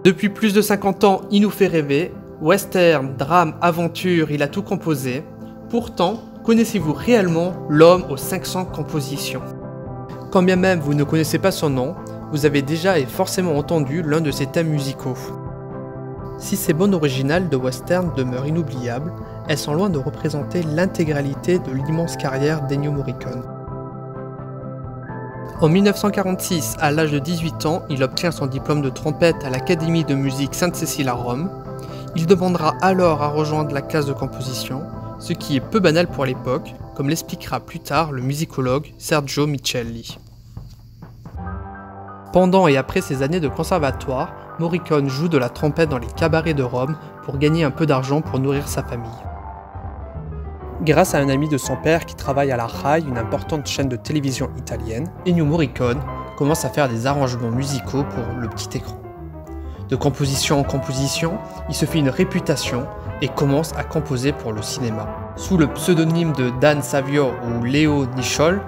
Depuis plus de 50 ans, il nous fait rêver. Western, drame, aventure, il a tout composé. Pourtant, connaissez-vous réellement l'homme aux 500 compositions? Quand bien même vous ne connaissez pas son nom, vous avez déjà et forcément entendu l'un de ses thèmes musicaux. Si ces bandes originales de western demeurent inoubliables, elles sont loin de représenter l'intégralité de l'immense carrière d'Ennio Morricone. En 1946, à l'âge de 18 ans, il obtient son diplôme de trompette à l'Académie de musique Sainte-Cécile à Rome. Il demandera alors à rejoindre la classe de composition, ce qui est peu banal pour l'époque, comme l'expliquera plus tard le musicologue Sergio Micheli. Pendant et après ses années de conservatoire, Morricone joue de la trompette dans les cabarets de Rome pour gagner un peu d'argent pour nourrir sa famille. Grâce à un ami de son père qui travaille à la RAI, une importante chaîne de télévision italienne, Ennio Morricone commence à faire des arrangements musicaux pour le petit écran. De composition en composition, il se fait une réputation et commence à composer pour le cinéma. Sous le pseudonyme de Dan Savio ou Leo Nichol,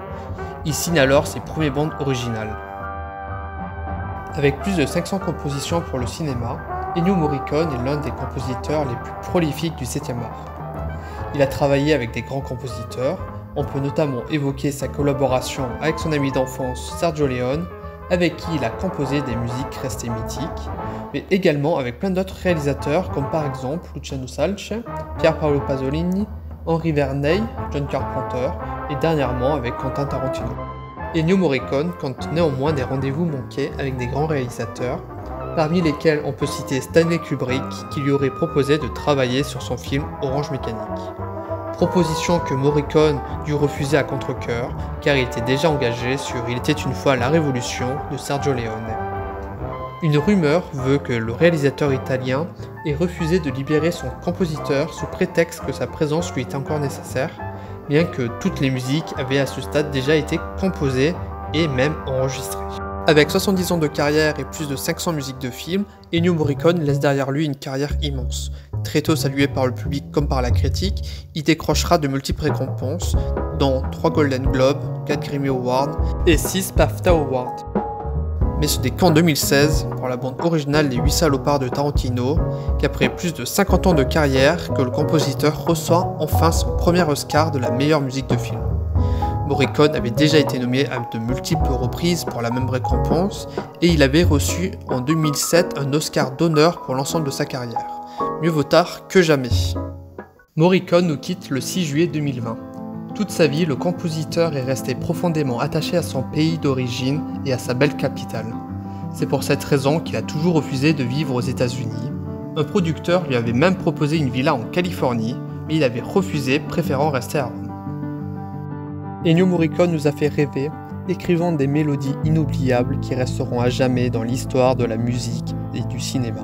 il signe alors ses premières bandes originales. Avec plus de 500 compositions pour le cinéma, Ennio Morricone est l'un des compositeurs les plus prolifiques du 7e art. Il a travaillé avec des grands compositeurs, on peut notamment évoquer sa collaboration avec son ami d'enfance Sergio Leone, avec qui il a composé des musiques restées mythiques, mais également avec plein d'autres réalisateurs comme par exemple Luciano Salce, Pier Paolo Pasolini, Henri Verneuil, John Carpenter et dernièrement avec Quentin Tarantino. Ennio Morricone compte néanmoins des rendez-vous manqués avec des grands réalisateurs, parmi lesquels on peut citer Stanley Kubrick qui lui aurait proposé de travailler sur son film Orange Mécanique. Proposition que Morricone dut refuser à contre-cœur car il était déjà engagé sur Il était une fois la Révolution de Sergio Leone. Une rumeur veut que le réalisateur italien ait refusé de libérer son compositeur sous prétexte que sa présence lui était encore nécessaire, bien que toutes les musiques avaient à ce stade déjà été composées et même enregistrées. Avec 70 ans de carrière et plus de 500 musiques de films, Ennio Morricone laisse derrière lui une carrière immense. Très tôt salué par le public comme par la critique, il décrochera de multiples récompenses, dont 3 Golden Globes, 4 Grammy Awards et 6 BAFTA Awards. Mais ce n'est qu'en 2016, pour la bande originale Les 8 salopards de Tarantino, qu'après plus de 50 ans de carrière, que le compositeur reçoit enfin son premier Oscar de la meilleure musique de film. Morricone avait déjà été nommé à de multiples reprises pour la même récompense et il avait reçu en 2007 un Oscar d'honneur pour l'ensemble de sa carrière. Mieux vaut tard que jamais. Morricone nous quitte le 6 juillet 2020. Toute sa vie, le compositeur est resté profondément attaché à son pays d'origine et à sa belle capitale. C'est pour cette raison qu'il a toujours refusé de vivre aux États-Unis. Un producteur lui avait même proposé une villa en Californie, mais il avait refusé, préférant rester à Rome. Ennio Morricone nous a fait rêver, écrivant des mélodies inoubliables qui resteront à jamais dans l'histoire de la musique et du cinéma.